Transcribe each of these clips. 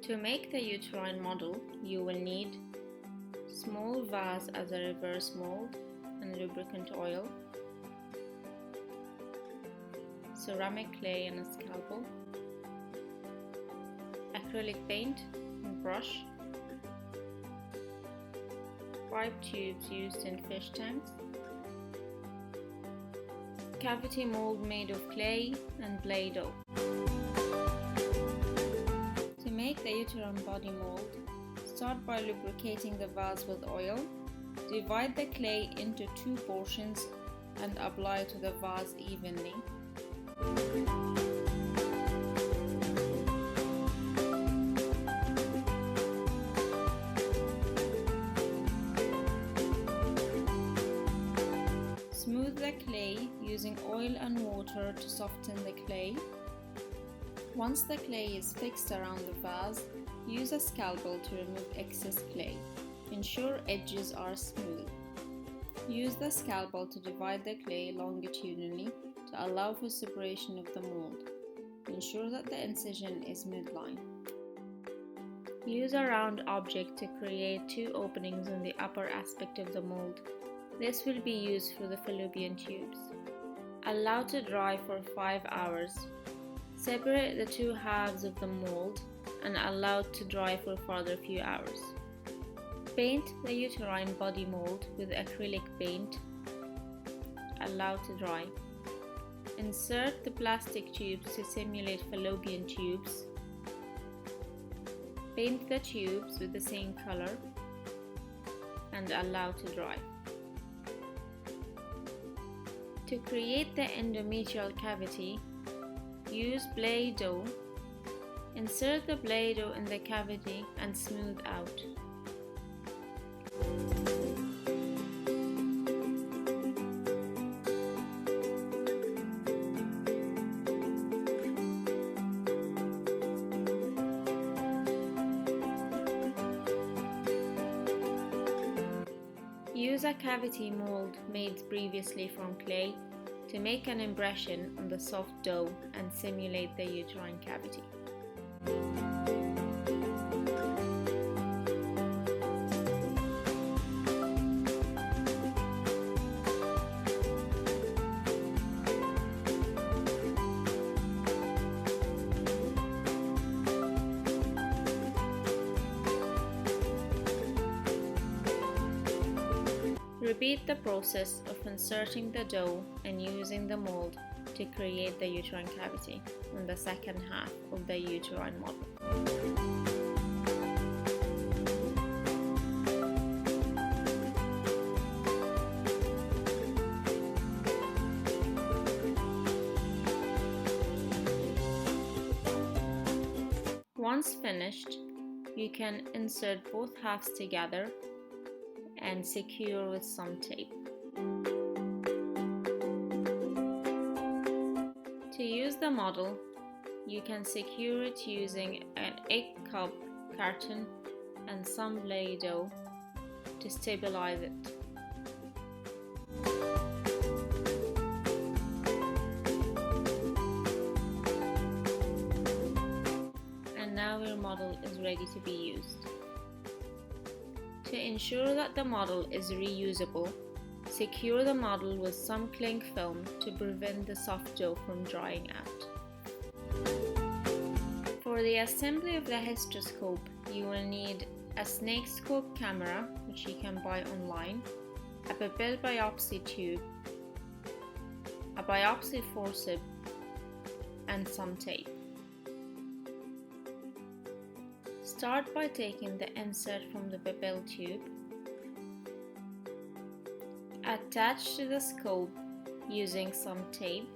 To make the uterine model, you will need small vase as a reverse mold and lubricant oil, ceramic clay and a scalpel, acrylic paint and brush, 5 tubes used in fish tanks, cavity mold made of clay and blade dough. To make the uterine body mold, start by lubricating the vase with oil. Divide the clay into 2 portions and apply to the vase evenly. Smooth the clay using oil and water to soften the clay. Once the clay is fixed around the vase, use a scalpel to remove excess clay. Ensure edges are smooth. Use the scalpel to divide the clay longitudinally to allow for separation of the mold. Ensure that the incision is midline. Use a round object to create 2 openings in the upper aspect of the mold. This will be used for the fallopian tubes. Allow to dry for 5 hours. Separate the 2 halves of the mold and allow to dry for a further few hours. Paint the uterine body mold with acrylic paint. Allow to dry. Insert the plastic tubes to simulate fallopian tubes. Paint the tubes with the same color and allow to dry. To create the endometrial cavity, use blade dough. Insert the blade dough in the cavity and smooth out. Use a cavity mold made previously from clay to make an impression on the soft dough and simulate the uterine cavity. Repeat the process of inserting the dough and using the mold to create the uterine cavity on the second half of the uterine model. Once finished, you can insert both halves together and secure with some tape. To use the model, you can secure it using an egg cup carton and some blade dough to stabilize it. And now your model is ready to be used. To ensure that the model is reusable, secure the model with some cling film to prevent the soft dough from drying out. For the assembly of the hysteroscope, you will need a snake scope camera, which you can buy online, a pupil biopsy tube, a biopsy forceps, and some tape. Start by taking the insert from the pupil tube. Attach to the scope using some tape.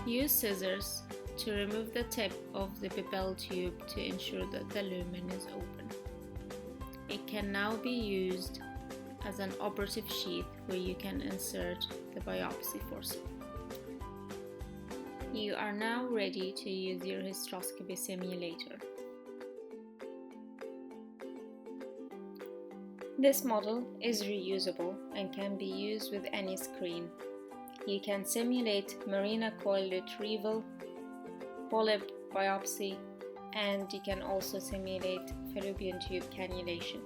Use scissors to remove the tip of the pupil tube to ensure that the lumen is open. It can now be used as an operative sheath where you can insert the biopsy forceps. You are now ready to use your hysteroscopy simulator. This model is reusable and can be used with any screen. You can simulate Mirena coil retrieval, polyp biopsy, and you can also simulate fallopian tube cannulation.